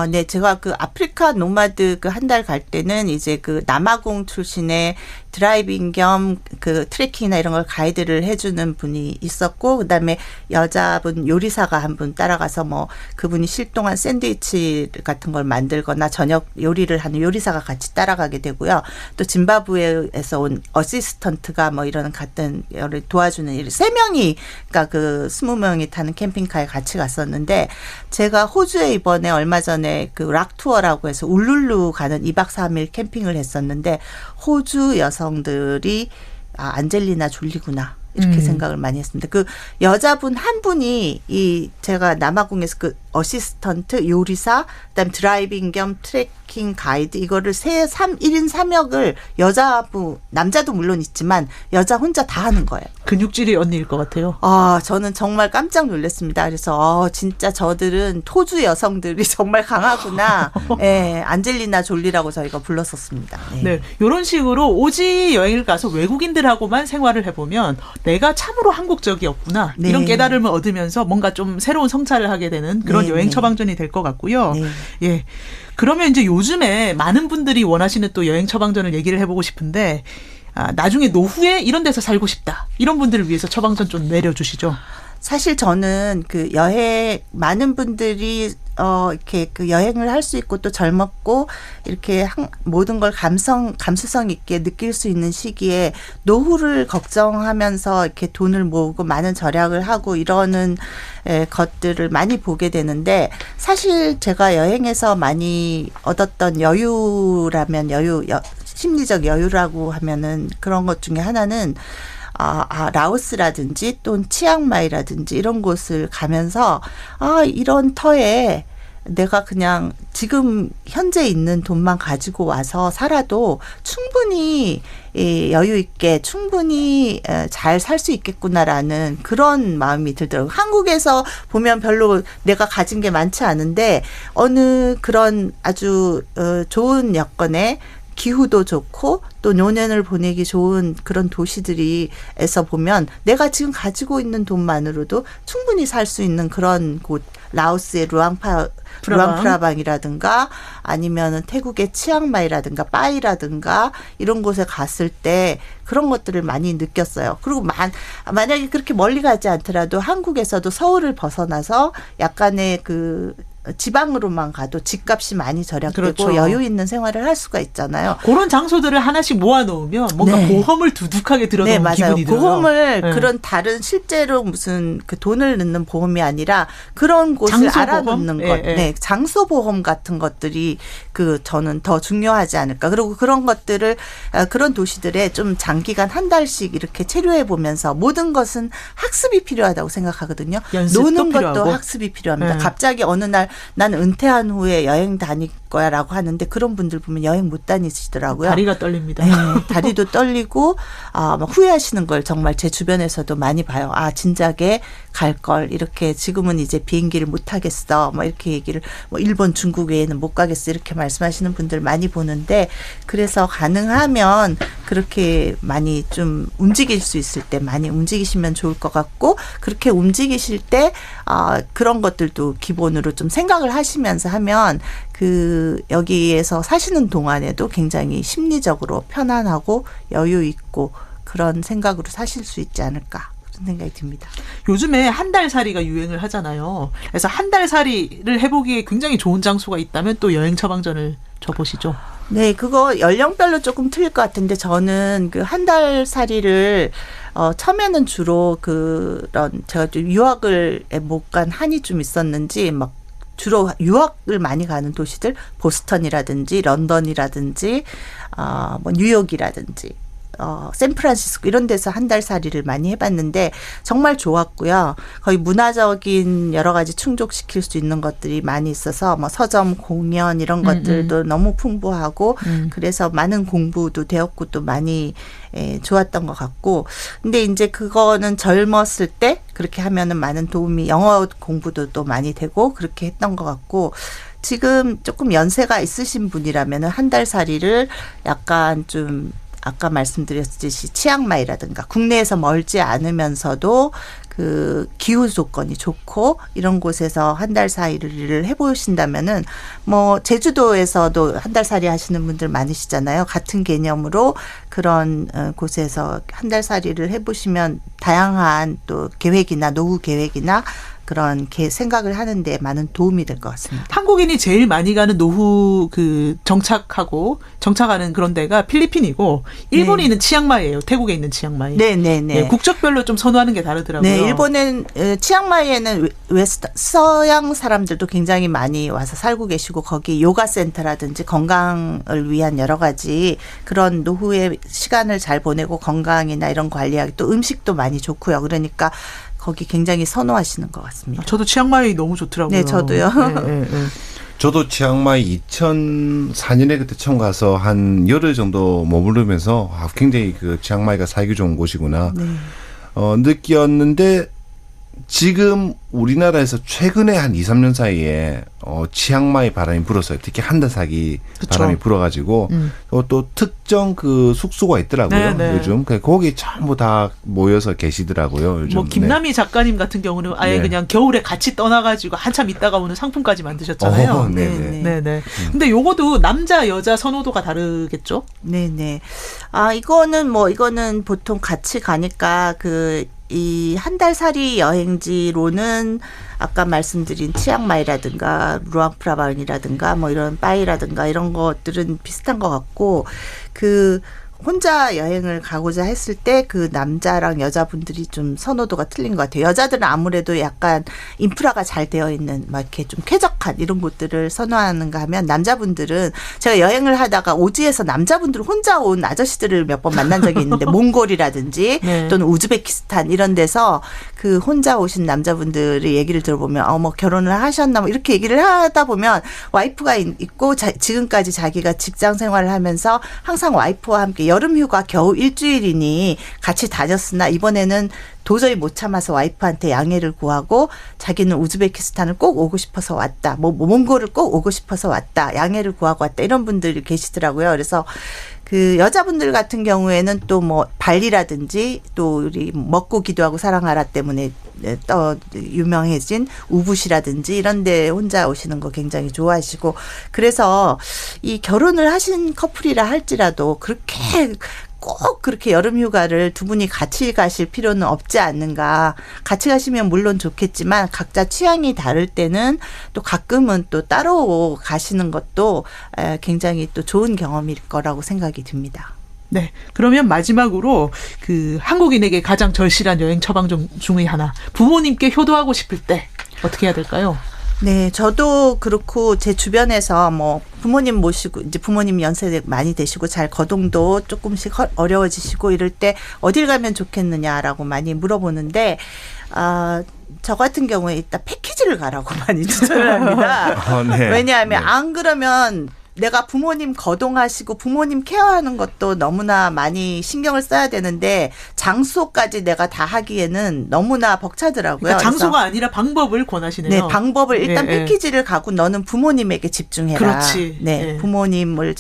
네, 제가 그 아프리카 노마드 그 한 달 갈 때는 이제 그 남아공 출신의 드라이빙 겸 그 트레킹이나 이런 걸 가이드를 해주는 분이 있었고, 그 다음에 여자분 요리사가 한 분 따라가서 뭐 그분이 실동한 샌드위치 같은 걸 만들거나 저녁 요리를 하는 요리사가 같이 따라가게 되고요. 또 짐바브웨에서 온 어시스턴트가 뭐 이런 같은 여를 도와주는 일, 3명이, 그러니까 그 20명이 타는 캠핑카에 같이 갔었는데, 제가 호주에 이번에 얼마 전에 그 락 투어라고 해서 울룰루 가는 2박 3일 캠핑을 했었는데, 호주 여성들이 안젤리나 졸리구나 이렇게 생각을 많이 했습니다. 그 여자분 한 분이 이 제가 남아공에서 그 어시스턴트, 요리사, 그다음 드라이빙 겸 트레킹 가이드 이거를 1인 3역을 남자도 물론 있지만 여자 혼자 다 하는 거예요. 근육질이 언니일 것 같아요. 저는 정말 깜짝 놀랐습니다. 그래서 진짜 저들은 토주 여성들이 정말 강하구나. 예, 안젤리나 졸리라고 저희가 불렀었습니다. 네, 이런 식으로 오지 여행을 가서 외국인들하고만 생활을 해보면 내가 참으로 한국적이었구나. 네. 이런 깨달음을 얻으면서 뭔가 좀 새로운 성찰을 하게 되는 그런 네, 여행 네. 처방전이 될 것 같고요. 네. 예. 그러면 이제 요즘에 많은 분들이 원하시는 또 여행 처방전을 얘기를 해보고 싶은데, 나중에 노후에 이런 데서 살고 싶다. 이런 분들을 위해서 처방전 좀 내려주시죠. 사실 저는 그 많은 분들이 이렇게 그 여행을 할 수 있고 또 젊었고 이렇게 모든 걸 감수성 있게 느낄 수 있는 시기에 노후를 걱정하면서 이렇게 돈을 모으고 많은 절약을 하고 이러는 것들을 많이 보게 되는데, 사실 제가 여행에서 많이 얻었던 여유라면 심리적 여유라고 하면은 그런 것 중에 하나는 라오스라든지 또는 치앙마이라든지 이런 곳을 가면서 이런 터에 내가 그냥 지금 현재 있는 돈만 가지고 와서 살아도 충분히 여유 있게 충분히 잘 살 수 있겠구나라는 그런 마음이 들더라고요. 한국에서 보면 별로 내가 가진 게 많지 않은데 어느 그런 아주 좋은 여건에 기후도 좋고 또 노년을 보내기 좋은 그런 도시들이에서 보면 내가 지금 가지고 있는 돈만으로도 충분히 살 수 있는 그런 곳, 라오스의 루앙프라방이라든가 아니면은 태국의 치앙마이라든가 빠이라든가 이런 곳에 갔을 때 그런 것들을 많이 느꼈어요. 그리고 만약에 그렇게 멀리 가지 않더라도 한국에서도 서울을 벗어나서 약간의 그 지방으로만 가도 집값이 많이 절약되고 그렇죠. 여유 있는 생활을 할 수가 있잖아요. 그런 장소들을 하나씩 모아놓으면 뭔가 네. 보험을 두둑하게 들어놓은 네, 맞아요. 기분이 들어요. 보험을 네. 그런 다른 실제로 무슨 그 돈을 넣는 보험이 아니라 그런 곳을 장소 알아놓는 보험? 것, 예, 예. 네, 장소 보험 같은 것들이 저는 더 중요하지 않을까. 그리고 그런 것들을 그런 도시들에 좀 장기간 한 달씩 이렇게 체류해 보면서 모든 것은 학습이 필요하다고 생각하거든요. 연습도 노는 필요하고. 것도 학습이 필요합니다. 네. 갑자기 어느 날 나는 은퇴한 후에 여행 다닐 거야라고 하는데 그런 분들 보면 여행 못 다니시더라고요. 다리가 떨립니다. 네, 다리도 떨리고 막 후회하시는 걸 정말 제 주변에서도 많이 봐요. 진작에 갈 걸 이렇게 지금은 이제 비행기를 못 타겠어. 뭐 이렇게 얘기를 일본, 중국 외에는 못 가겠어 이렇게 말씀하시는 분들 많이 보는데, 그래서 가능하면 그렇게 많이 좀 움직일 수 있을 때 많이 움직이시면 좋을 것 같고, 그렇게 움직이실 때 그런 것들도 기본으로 좀 생각을 하시면서 하면 여기에서 사시는 동안에도 굉장히 심리적으로 편안하고 여유 있고 그런 생각으로 사실 수 있지 않을까 그런 생각이 듭니다. 요즘에 한 달 살이가 유행을 하잖아요. 그래서 한 달 살이를 해보기에 굉장히 좋은 장소가 있다면 또 여행 처방전을 줘보시죠. 네, 그거 연령별로 조금 틀릴 것 같은데 저는 그 한 달 살이를 처음에는 주로 그런 제가 좀 유학을 못 간 한이 좀 있었는지 막 주로 유학을 많이 가는 도시들 보스턴이라든지 런던이라든지 뭐 뉴욕이라든지 샌프란시스코 이런 데서 한 달 살이를 많이 해봤는데 정말 좋았고요. 거의 문화적인 여러 가지 충족시킬 수 있는 것들이 많이 있어서 뭐 서점, 공연 이런 것들도 너무 풍부하고 그래서 많은 공부도 되었고 또 많이 좋았던 것 같고 근데 이제 그거는 젊었을 때 그렇게 하면은 많은 도움이 영어 공부도 또 많이 되고 그렇게 했던 것 같고 지금 조금 연세가 있으신 분이라면은 한 달 살이를 약간 좀 아까 말씀드렸듯이 치앙마이라든가 국내에서 멀지 않으면서도 그 기후 조건이 좋고 이런 곳에서 한 달 살이를 해보신다면은 뭐 제주도에서도 한 달 살이 하시는 분들 많으시잖아요. 같은 개념으로 그런 곳에서 한 달 살이를 해보시면 다양한 또 계획이나 노후 계획이나 그런 생각을 하는데 많은 도움이 될 것 같습니다. 한국인이 제일 많이 가는 노후 정착하는 그런 데가 필리핀이고 일본인은 치앙마이예요. 태국에 있는 치앙마이. 네네네. 네, 국적별로 좀 선호하는 게 다르더라고요. 네, 일본은 치앙마이에는 서양 사람들도 굉장히 많이 와서 살고 계시고 거기 요가 센터라든지 건강을 위한 여러 가지 그런 노후의 시간을 잘 보내고 건강이나 이런 관리하기 또 음식도 많이 좋고요. 그러니까 거기 굉장히 선호하시는 것 같습니다. 저도 치앙마이 너무 좋더라고요. 네, 저도요. 네. 저도 치앙마이 2004년에 그때 처음 가서 한 열흘 정도 머무르면서 굉장히 그 치앙마이가 살기 좋은 곳이구나 느꼈는데 지금 우리나라에서 최근에 한 2, 3년 사이에 치앙마이 바람이 불었어요. 특히 한 달 살기 바람이 불어가지고 또 특정 그 숙소가 있더라고요. 네네. 요즘 거기 전부 다 모여서 계시더라고요. 요즘. 뭐 김남희 작가님 같은 경우는 아예 그냥 겨울에 같이 떠나가지고 한참 있다가 오는 상품까지 만드셨잖아요. 네네. 근데 요거도 남자 여자 선호도가 다르겠죠? 네네. 이거는 보통 같이 가니까 이 한 달 살이 여행지로는 아까 말씀드린 치앙마이라든가 루앙프라바은이라든가 뭐 이런 빠이라든가 이런 것들은 비슷한 것 같고 혼자 여행을 가고자 했을 때 그 남자랑 여자분들이 좀 선호도가 틀린 것 같아요. 여자들은 아무래도 약간 인프라가 잘 되어 있는 막 이렇게 좀 쾌적한 이런 곳들을 선호하는가 하면 남자분들은 제가 여행을 하다가 오지에서 남자분들 혼자 온 아저씨들을 몇 번 만난 적이 있는데 몽골이라든지 네. 또는 우즈베키스탄 이런 데서 그 혼자 오신 남자분들의 얘기를 들어보면 뭐 결혼을 하셨나 뭐 이렇게 얘기를 하다 보면 와이프가 있고 지금까지 자기가 직장 생활을 하면서 항상 와이프와 함께 여름휴가 겨우 일주일이니 같이 다녔으나 이번에는 도저히 못 참아서 와이프한테 양해를 구하고 자기는 우즈베키스탄을 꼭 오고 싶어서 왔다. 몽골을 꼭 오고 싶어서 왔다. 양해를 구하고 왔다. 이런 분들이 계시더라고요. 그래서 그 여자분들 같은 경우에는 또 뭐 발리라든지 또 우리 먹고 기도하고 사랑하라 때문에 유명해진 우붓이라든지 이런 데 혼자 오시는 거 굉장히 좋아하시고 그래서 이 결혼을 하신 커플이라 할지라도 꼭 그렇게 여름 휴가를 두 분이 같이 가실 필요는 없지 않는가. 같이 가시면 물론 좋겠지만 각자 취향이 다를 때는 또 가끔은 또 따로 가시는 것도 굉장히 또 좋은 경험일 거라고 생각이 듭니다. 네. 그러면 마지막으로 한국인에게 가장 절실한 여행 처방전 중의 하나. 부모님께 효도하고 싶을 때 어떻게 해야 될까요? 네, 저도 그렇고 제 주변에서 뭐 부모님 모시고 이제 부모님 연세 많이 되시고 잘 거동도 조금씩 어려워지시고 이럴 때 어딜 가면 좋겠느냐라고 많이 물어보는데 저 같은 경우에 일단 패키지를 가라고 많이 추천을 합니다. 네. 왜냐하면 안 그러면 내가 부모님 거동하시고 부모님 케어하는 것도 너무나 많이 신경을 써야 되는데 장소까지 내가 다 하기에는 너무나 벅차더라고요. 그러니까 장소가 아니라 방법을 권하시네요. 네, 방법을 일단 패키지를 가고 너는 부모님에게 집중해라. 그렇지. 네, 부모님을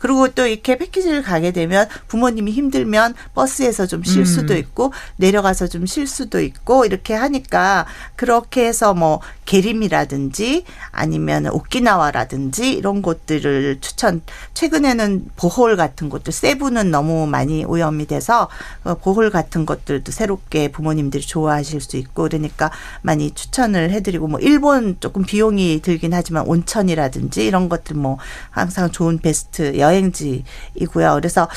그리고 또 이렇게 패키지를 가게 되면 부모님이 힘들면 버스에서 좀 쉴 수도 있고 내려가서 좀 쉴 수도 있고 이렇게 하니까 그렇게 해서 뭐 게림이라든지 아니면 오키나와라든지 이런 곳들을 곳들을 최근에는 보홀 같은 곳들, 세부는 너무 많이 오염이 돼서 보홀 같은 것들도 새롭게 부모님들이 좋아하실 수 있고 그러니까 많이 추천을 해드리고 뭐 일본 조금 비용이 들긴 하지만 온천이라든지 이런 것들 뭐 항상 좋은 베스트 여행지이고요. 그래서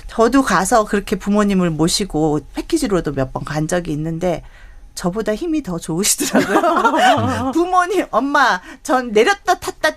저도 가서 그렇게 부모님을 모시고 패키지로도 몇 번 간 적이 있는데 저보다 힘이 더 좋으시더라고요. 부모님, 엄마, 전 내렸다 탔다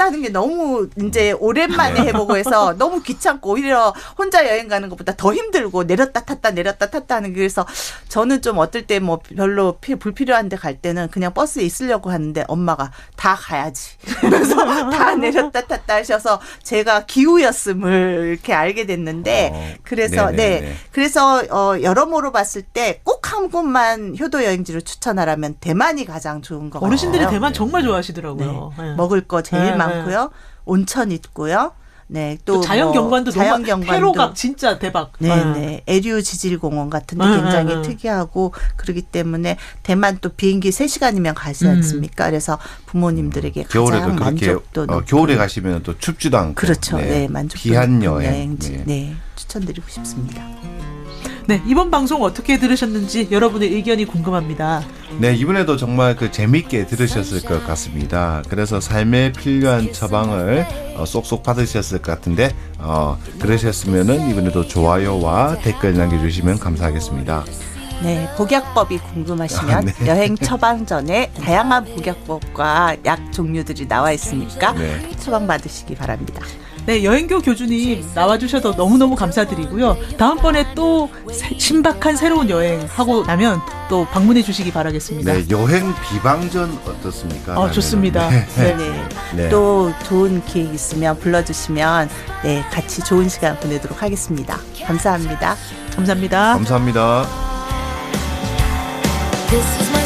하는 게 너무 이제 오랜만에 해보고 해서 너무 귀찮고 오히려 혼자 여행 가는 것보다 더 힘들고 내렸다 탔다 하는 게 그래서 저는 좀 어떨 때 뭐 별로 불필요한데 갈 때는 그냥 버스에 있으려고 하는데 엄마가 다 가야지. 그래서 다 내렸다 탔다 하셔서 제가 기우였음을 이렇게 알게 됐는데 그래서 네네네. 그래서 여러모로 봤을 때 꼭 한 곳만 효도 여행지를 추천하라면 대만이 가장 좋은 것 같아요. 어르신들이 대만 정말 좋아하시더라고요. 네. 네. 먹을 거 제일 네, 많고요. 온천 있고요. 네, 또 자연경관도 너무 자연경관도 페로가 진짜 대박. 네네. 에류 지질공원 같은데 굉장히 특이하고 그렇기 때문에 대만 또 비행기 3시간이면 가지 않습니까? 그래서 부모님들에게 겨울에도 가장 그렇게 만족도 높은 겨울에 가시면 또 춥지도 않고 그렇죠. 네, 만족도 귀한 높은 여행. 여행지. 네, 추천드리고 싶습니다. 네, 이번 방송 어떻게 들으셨는지 여러분의 의견이 궁금합니다. 네, 이번에도 정말 재밌게 들으셨을 것 같습니다. 그래서 삶에 필요한 처방을 쏙쏙 받으셨을 것 같은데 그러셨으면은 이번에도 좋아요와 댓글 남겨주시면 감사하겠습니다. 네, 복약법이 궁금하시면 여행 처방 전에 다양한 복약법과 약 종류들이 나와 있으니까 네. 처방 받으시기 바랍니다. 네, 여행교 교주님 나와주셔서 너무너무 감사드리고요. 다음번에 또 신박한 새로운 여행 하고 나면 또 방문해 주시기 바라겠습니다. 네, 여행 비방전 어떻습니까? 좋습니다. 네. 네. 네. 또 좋은 기획 있으면 불러주시면 네, 같이 좋은 시간 보내도록 하겠습니다. 감사합니다. 감사합니다. 감사합니다. This is my